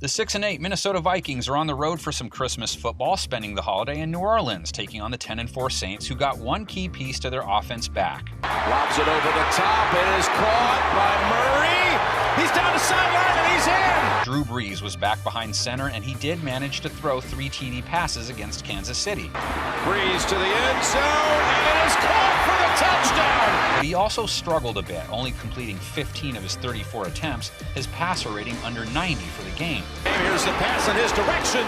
The 6-8 Minnesota Vikings are on the road for some Christmas football, spending the holiday in New Orleans, taking on the 10-4 Saints, who got one key piece to their offense back. Lobs it over the top. It is caught by Murray. He's down the sideline and he's in. Drew Brees was back behind center, and he did manage to throw 3 TD passes against Kansas City. Brees to the end zone, and it is caught for the touchdown. But he also struggled a bit, only completing 15 of his 34 attempts, his passer rating under 90 for the game. And here's the pass in his direction,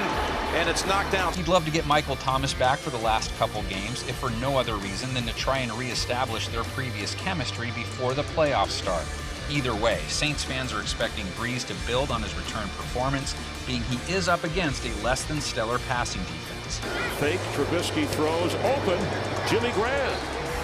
and it's knocked down. He'd love to get Michael Thomas back for the last couple games, if for no other reason than to try and reestablish their previous chemistry before the playoffs start. Either way, Saints fans are expecting Brees to build on his return performance, being he is up against a less than stellar passing defense. Fake, Trubisky throws open, Jimmy Graham.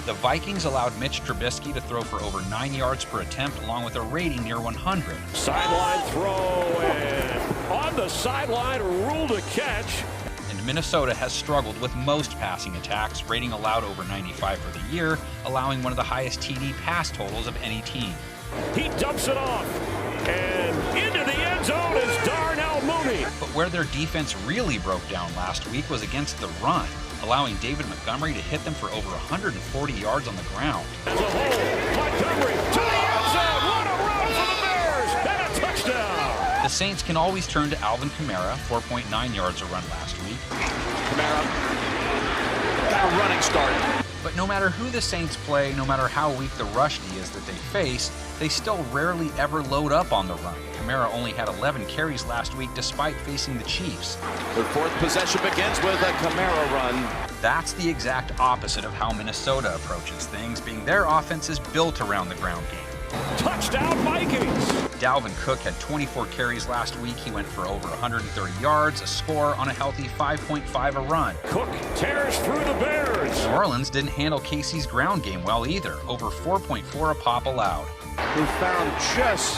The Vikings allowed Mitch Trubisky to throw for over 9 yards per attempt, along with a rating near 100. Sideline throw, and on the sideline, ruled a catch. And Minnesota has struggled with most passing attacks, rating allowed over 95 for the year, allowing one of the highest TD pass totals of any team. He dumps it off, and into the end zone is Darnell Mooney. But where their defense really broke down last week was against the run, allowing David Montgomery to hit them for over 140 yards on the ground. As a whole, Montgomery to the end zone. What a run for the Bears, and a touchdown. The Saints can always turn to Alvin Kamara, 4.9 yards a run last week. Kamara got a running start. But no matter who the Saints play, no matter how weak the rush D is that they face, they still rarely ever load up on the run. Kamara only had 11 carries last week despite facing the Chiefs. Their fourth possession begins with a Kamara run. That's the exact opposite of how Minnesota approaches things, being their offense is built around the ground game. Touchdown Vikings! Dalvin Cook had 24 carries last week. He went for over 130 yards, a score on a healthy 5.5 a run. Cook tears through the Bears. New Orleans didn't handle Casey's ground game well either, over 4.4 a pop allowed. Who found just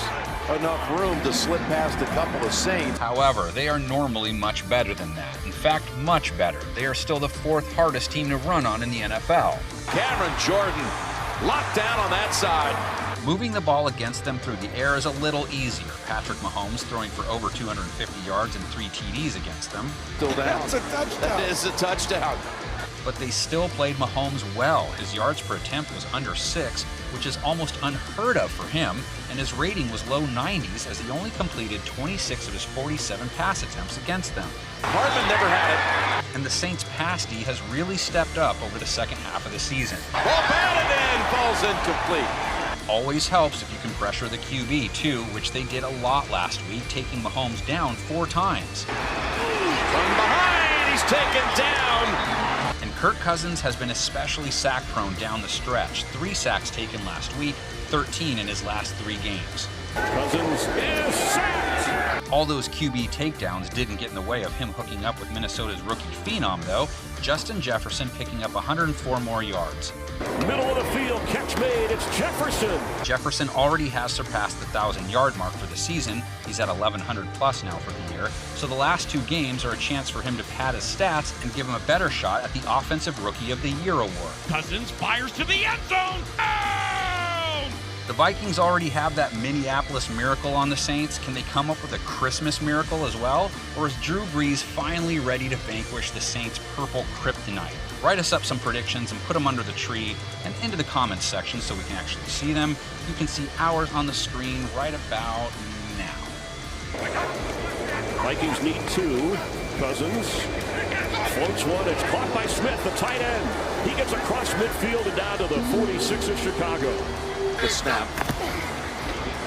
enough room to slip past a couple of Saints. However, they are normally much better than that. In fact, much better. They are still the 4th hardest team to run on in the NFL. Cameron Jordan locked down on that side. Moving the ball against them through the air is a little easier. Patrick Mahomes throwing for over 250 yards and 3 TDs against them. Still down. That's a touchdown. That is a touchdown. But they still played Mahomes well. His yards per attempt was under 6, which is almost unheard of for him, and his rating was low 90s as he only completed 26 of his 47 pass attempts against them. Hardman never had it. And the Saints' pass D has really stepped up over the second half of the season. Ball batted in, falls incomplete. Always helps if you can pressure the QB too, which they did a lot last week, taking Mahomes down 4 times. From behind, he's taken down. And Kirk Cousins has been especially sack-prone down the stretch. 3 sacks taken last week, 13 in his last 3 games. Cousins is sacked. All those QB takedowns didn't get in the way of him hooking up with Minnesota's rookie phenom, though. Justin Jefferson picking up 104 more yards. Middle of the field, catch made, it's Jefferson. Jefferson already has surpassed the 1,000-yard mark for the season. He's at 1,100 plus now for the year. So the last 2 games are a chance for him to pad his stats and give him a better shot at the Offensive Rookie of the Year award. Cousins fires to the end zone. The Vikings already have that Minneapolis miracle on the Saints. Can they come up with a Christmas miracle as well? Or is Drew Brees finally ready to vanquish the Saints' purple kryptonite? Write us up some predictions and put them under the tree and into the comments section so we can actually see them. You can see ours on the screen right about now. Vikings need 2. Cousins floats one. It's caught by Smith, the tight end. He gets across midfield and down to the 46 of Chicago. The snap.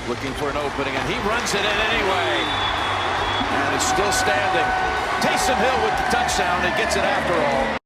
Looking for an opening, and he runs it in anyway. And it's still standing. Taysom Hill with the touchdown. He gets it after all.